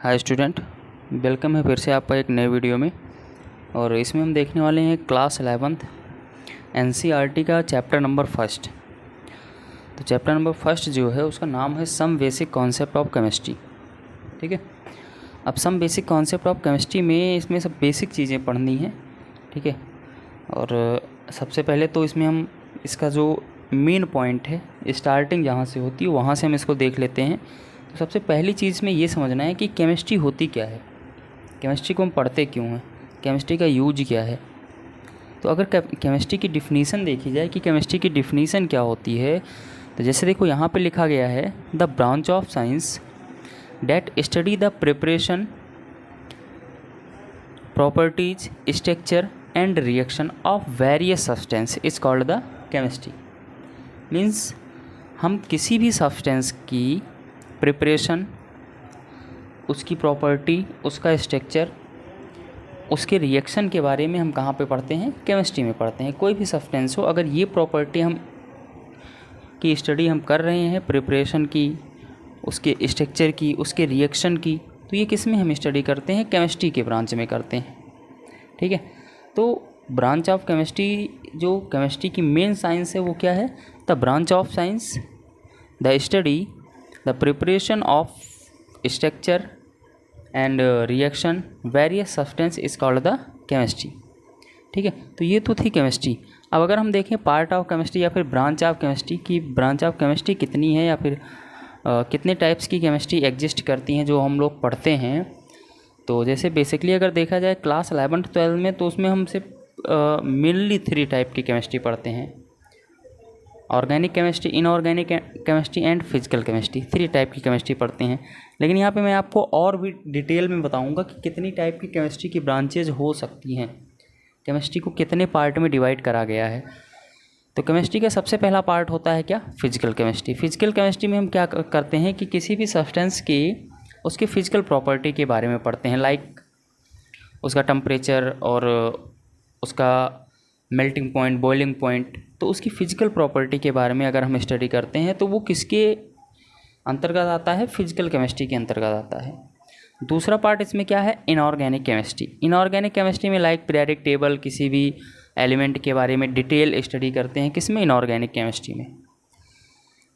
Hi student, welcome है फिर से आपका एक नए वीडियो में। और इसमें हम देखने वाले हैं क्लास 11th एनसीईआरटी का चैप्टर नंबर फर्स्ट। तो चैप्टर नंबर फर्स्ट जो है उसका नाम है some basic concept of chemistry. ठीक है, अब some basic concept of chemistry में इसमें सब बेसिक चीज़ें पढ़नी हैं। ठीक है, और सबसे पहले तो इसमें हम इसका जो मेन पॉइंट है, स्टार्टिंग जहाँ से होती है वहाँ से हम इसको देख लेते हैं। तो सबसे पहली चीज़ में ये समझना है कि केमिस्ट्री होती क्या है, केमिस्ट्री को हम पढ़ते क्यों हैं, केमिस्ट्री का यूज क्या है। तो अगर केमिस्ट्री की डिफिनीसन देखी जाए कि केमिस्ट्री की डिफिनीसन क्या होती है, तो जैसे देखो यहाँ पे लिखा गया है the branch of science that study the preparation properties structure and reaction of various substance is called the chemistry. Means हम किसी भी सब्सटेंस की प्रिपरेशन, उसकी प्रॉपर्टी, उसका स्ट्रक्चर, उसके रिएक्शन के बारे में हम कहाँ पे पढ़ते हैं, केमिस्ट्री में पढ़ते हैं। कोई भी सब्सटेंस हो, अगर ये प्रॉपर्टी हम की स्टडी हम कर रहे हैं, प्रिपरेशन की, उसके स्ट्रक्चर की, उसके रिएक्शन की, तो ये किस में हम स्टडी करते हैं, केमिस्ट्री के ब्रांच में करते हैं। ठीक है, तो ब्रांच ऑफ केमिस्ट्री, जो केमिस्ट्री की मेन साइंस है वो क्या है, the branch of science the study the preparation of structure and reaction various substance is called the chemistry. ठीक है, तो ये तो थी केमिस्ट्री। अब अगर हम देखें पार्ट ऑफ केमिस्ट्री या फिर ब्रांच ऑफ केमिस्ट्री की, ब्रांच ऑफ केमिस्ट्री कितनी है या फिर कितने टाइप्स की केमिस्ट्री एग्जिस्ट करती हैं जो हम लोग पढ़ते हैं। तो जैसे बेसिकली अगर देखा जाए क्लास 11th-12 में, तो उसमें हम सिर्फ मेनली 3 टाइप की केमिस्ट्री पढ़ते हैं, organic chemistry, inorganic chemistry and physical chemistry. 3 type की केमिस्ट्री पढ़ते हैं। लेकिन यहाँ पे मैं आपको और भी डिटेल में बताऊँगा कि कितनी टाइप की केमिस्ट्री की ब्रांचेज हो सकती हैं, केमिस्ट्री को कितने पार्ट में डिवाइड करा गया है। तो केमिस्ट्री का सबसे पहला पार्ट होता है क्या, फिजिकल केमिस्ट्री। फिजिकल केमिस्ट्री में हम क्या करते हैं कि किसी भी सब्सटेंस की उसकी फिजिकल प्रॉपर्टी के बारे में पढ़ते हैं, लाइक उसका टेम्परेचर और उसका मेल्टिंग पॉइंट, बॉइलिंग पॉइंट। तो उसकी फिजिकल प्रॉपर्टी के बारे में अगर हम स्टडी करते हैं तो वो किसके अंतर्गत आता है, फिजिकल केमिस्ट्री के अंतर्गत आता है। दूसरा पार्ट इसमें क्या है, इनऑर्गेनिक केमिस्ट्री। इनऑर्गेनिक केमिस्ट्री में लाइक पीरियोडिक टेबल, किसी भी एलिमेंट के बारे में डिटेल स्टडी करते हैं, किसमें, इनऑर्गेनिक केमिस्ट्री में।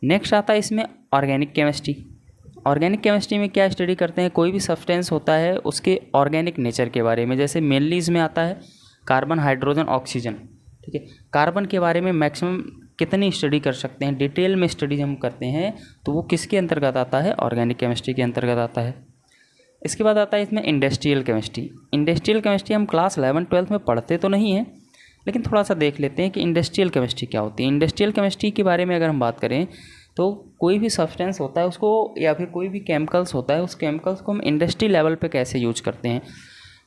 नेक्स्ट आता है इसमें ऑर्गेनिक केमिस्ट्री। ऑर्गेनिक केमिस्ट्री में क्या स्टडी करते हैं, कोई भी सब्सटेंस होता है उसके ऑर्गेनिक नेचर के बारे में। जैसे मेनली इसमें आता है कार्बन, हाइड्रोजन, ऑक्सीजन। ठीक है, कार्बन के बारे में मैक्सिमम कितनी स्टडी कर सकते हैं, डिटेल में स्टडी हम करते हैं, तो वो किसके अंतर्गत आता है, ऑर्गेनिक केमिस्ट्री के अंतर्गत आता है। इसके बाद आता है इसमें इंडस्ट्रियल केमिस्ट्री। इंडस्ट्रियल केमिस्ट्री हम क्लास 11th-12 में पढ़ते तो नहीं हैं, लेकिन थोड़ा सा देख लेते हैं कि इंडस्ट्रियल केमिस्ट्री क्या होती है। इंडस्ट्रियल केमिस्ट्री के बारे में अगर हम बात करें तो कोई भी सब्सटेंस होता है उसको, या फिर कोई भी केमिकल्स होता है, उस केमिकल्स को हम इंडस्ट्री लेवल पे कैसे यूज करते हैं,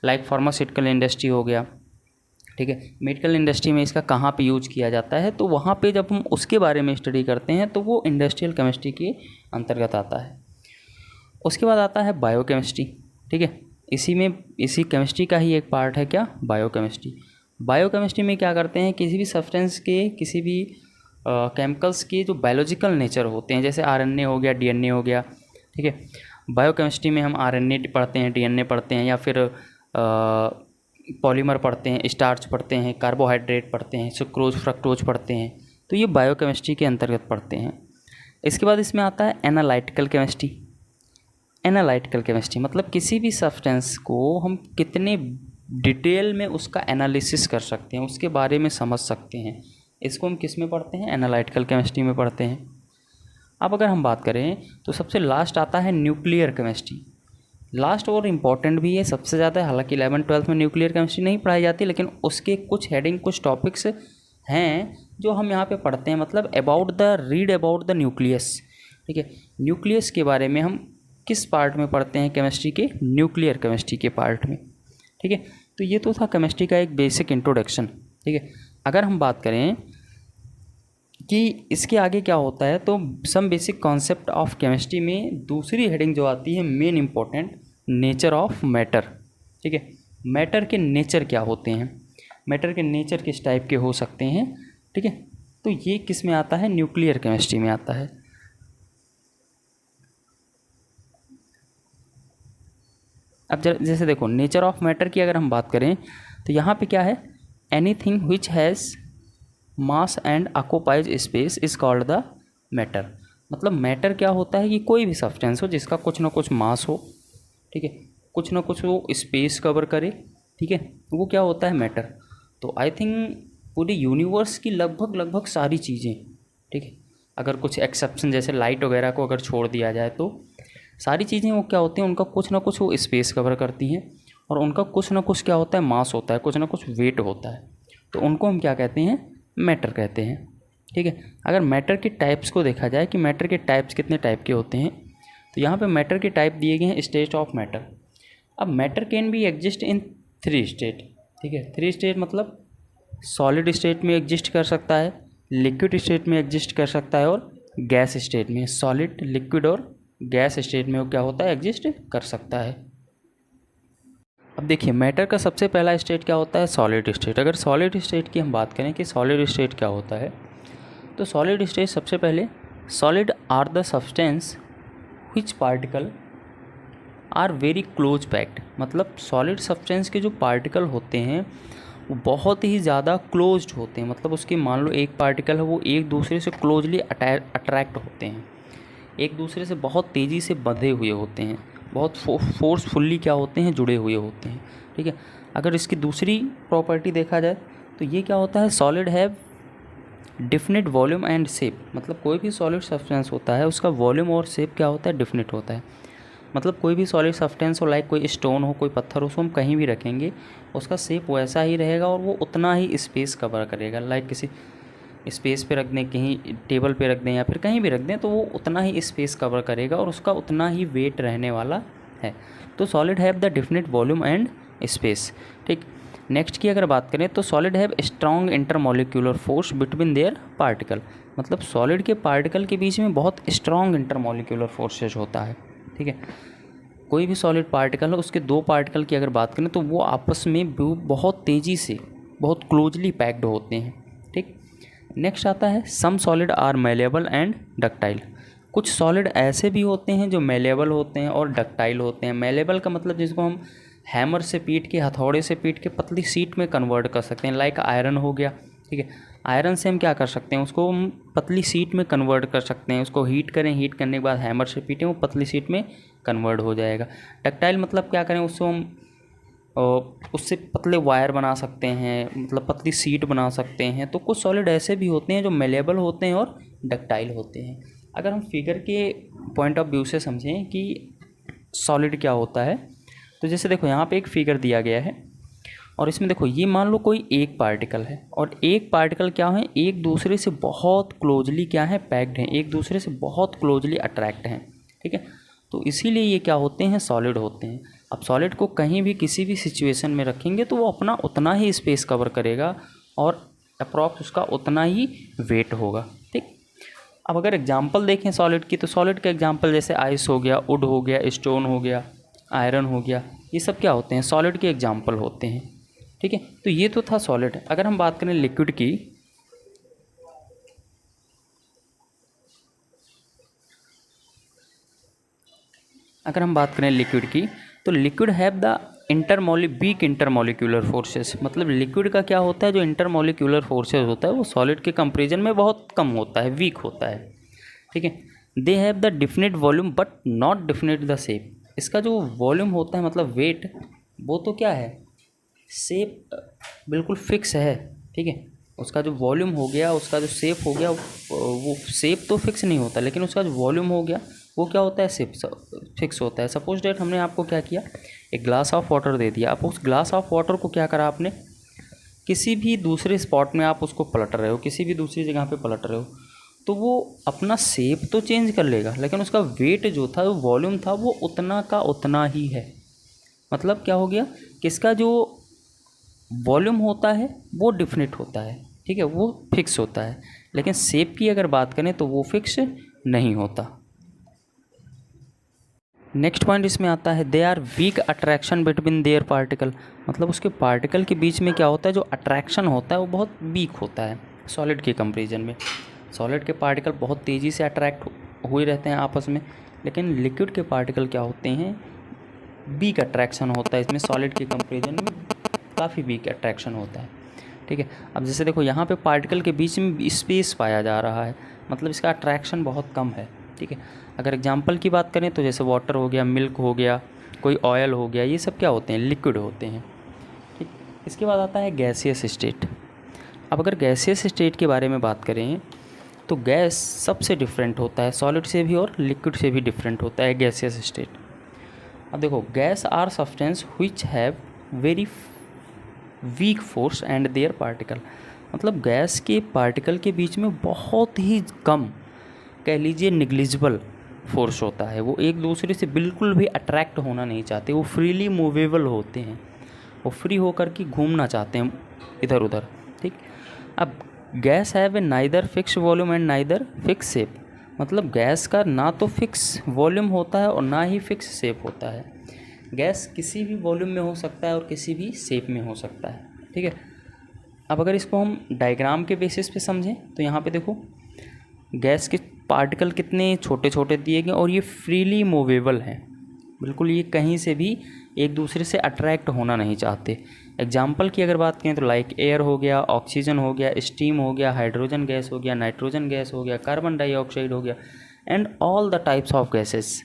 लाइक फार्मास्यूटिकल इंडस्ट्री हो गया। ठीक है, मेडिकल इंडस्ट्री में इसका कहाँ पे यूज किया जाता है, तो वहाँ पे जब हम उसके बारे में स्टडी करते हैं तो वो इंडस्ट्रियल केमिस्ट्री के अंतर्गत आता है। उसके बाद आता है बायोकेमिस्ट्री। ठीक है, इसी केमिस्ट्री का ही एक पार्ट है क्या, बायोकेमिस्ट्री। बायोकेमिस्ट्री में क्या करते हैं, किसी भी सब्सटेंस के, किसी भी केमिकल्स के जो बायोलॉजिकल नेचर होते हैं, जैसे आरएनए हो गया, डीएनए हो गया। ठीक है, बायोकेमिस्ट्री में हम आरएनए पढ़ते हैं, डीएनए पढ़ते हैं, या फिर पॉलीमर पढ़ते हैं, स्टार्च पढ़ते हैं, कार्बोहाइड्रेट पढ़ते हैं, सुक्रोज, फ्रक्टोज पढ़ते हैं। तो ये बायोकेमिस्ट्री के अंतर्गत पढ़ते हैं। इसके बाद इसमें आता है एनालिटिकल केमिस्ट्री। एनालिटिकल केमिस्ट्री मतलब किसी भी सब्सटेंस को हम कितने डिटेल में उसका एनालिसिस कर सकते हैं, उसके बारे में समझ सकते हैं, इसको हम किस में पढ़ते हैं, एनालिटिकल केमिस्ट्री में पढ़ते हैं। अब अगर हम बात करें तो सबसे लास्ट आता है न्यूक्लियर केमिस्ट्री। लास्ट और इम्पॉर्टेंट भी है सबसे ज़्यादा, हालांकि 11th-12 में न्यूक्लियर केमिस्ट्री नहीं पढ़ाई जाती, लेकिन उसके कुछ हेडिंग, कुछ टॉपिक्स हैं जो हम यहाँ पे पढ़ते हैं, मतलब रीड अबाउट द न्यूक्लियस। ठीक है, न्यूक्लियस के बारे में हम किस पार्ट में पढ़ते हैं, केमिस्ट्री के न्यूक्लियर केमिस्ट्री के पार्ट में। ठीक है, तो ये तो था केमिस्ट्री का एक बेसिक इंट्रोडक्शन। ठीक है, अगर हम बात करें कि इसके आगे क्या होता है, तो some basic concept of chemistry में दूसरी हेडिंग जो आती है main important, nature of matter. ठीक है, मैटर के नेचर क्या होते हैं, मैटर के नेचर किस टाइप के हो सकते हैं। ठीक है, तो ये किस में आता है, न्यूक्लियर केमिस्ट्री में आता है। अब जैसे देखो नेचर ऑफ मैटर की अगर हम बात करें तो यहाँ पे क्या है, anything which has mass and occupies space is called the matter. मतलब मैटर क्या होता है कि कोई भी सब्सटेंस हो जिसका कुछ ना कुछ मास हो, ठीक है, कुछ ना कुछ वो स्पेस कवर करे, ठीक है, वो क्या होता है मैटर। तो आई थिंक पूरी यूनिवर्स की लगभग सारी चीज़ें, ठीक है, अगर कुछ एक्सेप्शन जैसे लाइट वगैरह को अगर छोड़ दिया जाए तो सारी चीज़ें वो क्या होती हैं, उनका कुछ ना कुछ वो स्पेस कवर करती हैं और उनका कुछ ना कुछ क्या होता है, मास होता है, कुछ ना कुछ वेट होता है, तो उनको हम क्या कहते हैं, मैटर कहते हैं। ठीक है, अगर मैटर के टाइप्स को देखा जाए कि मैटर के टाइप्स कितने टाइप के होते हैं, तो यहाँ पे मैटर के टाइप दिए गए हैं, स्टेट ऑफ मैटर। अब matter can be exist in 3 state, ठीक है, 3 स्टेट मतलब सॉलिड स्टेट में एग्जिस्ट कर सकता है, लिक्विड स्टेट में एग्जिस्ट कर सकता है और गैस स्टेट में, सॉलिड, लिक्विड और गैस स्टेट में वो क्या होता है, एग्जिस्ट कर सकता है। अब देखिए मैटर का सबसे पहला स्टेट क्या होता है, सॉलिड स्टेट। अगर सॉलिड स्टेट की हम बात करें कि सॉलिड स्टेट क्या होता है, तो सॉलिड स्टेट सबसे पहले, solid are the substance which particle are very close packed. मतलब सॉलिड सब्सटेंस के जो पार्टिकल होते हैं वो बहुत ही ज़्यादा क्लोज्ड होते हैं, मतलब उसकी मान लो एक पार्टिकल है वो एक दूसरे से क्लोजली अट्रैक्ट होते हैं, एक दूसरे से बहुत तेज़ी से बंधे हुए होते हैं, बहुत फोर्सफुल्ली क्या होते हैं, जुड़े हुए होते हैं। ठीक है, अगर इसकी दूसरी प्रॉपर्टी देखा जाए तो ये क्या होता है, solid have definite volume and shape. मतलब कोई भी सॉलिड सब्सटेंस होता है उसका वॉल्यूम और शेप क्या होता है, डिफिनिट होता है। मतलब कोई भी सॉलिड सब्सटेंस हो, लाइक कोई स्टोन हो, कोई पत्थर हो, उसको हम कहीं भी रखेंगे उसका शेप वैसा ही रहेगा और वो उतना ही स्पेस कवर करेगा। लाइक किसी स्पेस पे रख दें, कहीं टेबल पे रख दें या फिर कहीं भी रख दें तो वो उतना ही स्पेस कवर करेगा और उसका उतना ही वेट रहने वाला है। तो solid have the definite volume and space. ठीक, नेक्स्ट की अगर बात करें तो solid have strong intermolecular force between their particle. मतलब सॉलिड के पार्टिकल के बीच में बहुत स्ट्रॉन्ग इंटरमोलिक्यूलर फोर्सेज होता है। ठीक है, कोई भी सॉलिड पार्टिकल है उसके 2 पार्टिकल की अगर बात करें तो वो आपस में बहुत तेज़ी से बहुत क्लोजली पैक्ड होते हैं। ठीक, नेक्स्ट आता है some solid are malleable and ductile. कुछ सॉलिड ऐसे भी होते हैं जो मेलेबल होते हैं और डक्टाइल होते हैं। मेलेबल का मतलब जिसको हम हैमर से पीट के, हथौड़े से पीट के पतली शीट में कन्वर्ट कर सकते हैं, लाइक आयरन हो गया। ठीक है, आयरन से हम क्या कर सकते हैं, उसको हम पतली शीट में कन्वर्ट कर सकते हैं, उसको हीट करें, हीट करने के बाद हैमर से पीटें, वो पतली शीट में कन्वर्ट हो जाएगा। डक्टाइल मतलब क्या करें, उसको हम उससे पतले वायर बना सकते हैं, मतलब पतली सीट बना सकते हैं। तो कुछ सॉलिड ऐसे भी होते हैं जो मेलेबल होते हैं और डक्टाइल होते हैं। अगर हम फिगर के पॉइंट ऑफ व्यू से समझें कि सॉलिड क्या होता है, तो जैसे देखो यहाँ पे एक फिगर दिया गया है और इसमें देखो ये मान लो कोई एक पार्टिकल है और एक पार्टिकल क्या है, एक दूसरे से बहुत क्लोजली क्या है, पैक्ड हैं, एक दूसरे से बहुत क्लोजली अट्रैक्ट हैं। ठीक है, तो इसीलिए ये क्या होते हैं, सॉलिड होते हैं। अब सॉलिड को कहीं भी किसी भी सिचुएशन में रखेंगे तो वो अपना उतना ही स्पेस कवर करेगा और अप्रॉक्स उसका उतना ही वेट होगा। ठीक, अब अगर एग्जांपल देखें सॉलिड की, तो सॉलिड का एग्जांपल जैसे आइस हो गया, वुड हो गया, स्टोन हो गया, आयरन हो गया, ये सब क्या होते हैं, सॉलिड के एग्जांपल होते हैं। ठीक है, तो ये तो था सॉलिड। अगर हम बात करें लिक्विड की, तो liquid have the weak intermolecular forces. मतलब लिक्विड का क्या होता है, जो इंटरमोलिक्यूलर फोर्सेस होता है वो सॉलिड के कंपेरिजन में बहुत कम होता है, वीक होता है। ठीक है, they have the definite volume but not definite the shape. इसका जो वॉल्यूम होता है मतलब वेट, वो तो क्या है, शेप बिल्कुल फिक्स है। ठीक है, उसका जो वॉल्यूम हो गया, उसका जो शेप हो गया, वो शेप तो फिक्स नहीं होता लेकिन उसका जो वॉल्यूम हो गया वो क्या होता है, शेप फिक्स होता है। सपोज डेट हमने आपको क्या किया, एक ग्लास ऑफ वाटर दे दिया। आप उस ग्लास ऑफ वाटर को क्या करा आपने, किसी भी दूसरे स्पॉट में आप उसको पलट रहे हो, किसी भी दूसरी जगह पे पलट रहे हो, तो वो अपना शेप तो चेंज कर लेगा लेकिन उसका वेट जो था, वो वॉल्यूम था, वो उतना का उतना ही है। मतलब क्या हो गया, किसका जो वॉल्यूम होता है वो डिफिनिट होता है। ठीक है, वो फिक्स होता है, लेकिन शेप की अगर बात करें तो वो फिक्स नहीं होता। नेक्स्ट पॉइंट इसमें आता है, they are weak attraction between their particle. मतलब उसके पार्टिकल के बीच में क्या होता है, जो अट्रैक्शन होता है वो बहुत वीक होता है सॉलिड के कंपेरिजन में। सॉलिड के पार्टिकल बहुत तेज़ी से अट्रैक्ट हुए रहते हैं आपस में, लेकिन लिक्विड के पार्टिकल क्या होते हैं, वीक अट्रैक्शन होता है इसमें, सॉलिड के कंपेरिजन में काफ़ी वीक अट्रैक्शन होता है। ठीक है, अब जैसे देखो यहाँ पे पार्टिकल के बीच में स्पेस पाया जा रहा है, मतलब इसका अट्रैक्शन बहुत कम है। ठीक है, अगर एग्जांपल की बात करें तो जैसे वाटर हो गया, मिल्क हो गया, कोई ऑयल हो गया, ये सब क्या होते हैं, लिक्विड होते हैं। ठीक, इसके बाद आता है गैसियस स्टेट। अब अगर गैसियस स्टेट के बारे में बात करें तो गैस सबसे डिफरेंट होता है, सॉलिड से भी और लिक्विड से भी डिफरेंट होता है गैसियस स्टेट। अब देखो, gas are substance which have very weak force and their particle, मतलब गैस के पार्टिकल के बीच में बहुत ही कम, कह लीजिए निग्लिजिबल फोर्स होता है। वो एक दूसरे से बिल्कुल भी अट्रैक्ट होना नहीं चाहते, वो फ्रीली मूवेबल होते हैं, वो फ्री होकर के घूमना चाहते हैं इधर उधर। ठीक, अब guys have a neither fix volume and neither fix shape, मतलब गैस का ना तो फिक्स वॉल्यूम होता है और ना ही फिक्स शेप होता है। गैस किसी भी वॉल्यूम में हो सकता है और किसी भी शेप में हो सकता है। ठीक है, अब अगर इसको हम डायग्राम के बेसिस पे समझें तो यहाँ पे देखो, गैस के पार्टिकल कितने छोटे छोटे दिए गए और ये फ्रीली मूवेबल हैं, बिल्कुल ये कहीं से भी एक दूसरे से अट्रैक्ट होना नहीं चाहते। एग्जाम्पल की अगर बात करें तो लाइक एयर हो गया, ऑक्सीजन हो गया, स्टीम हो गया, हाइड्रोजन गैस हो गया, नाइट्रोजन गैस हो गया, कार्बन डाइऑक्साइड हो गया, and all the types of gases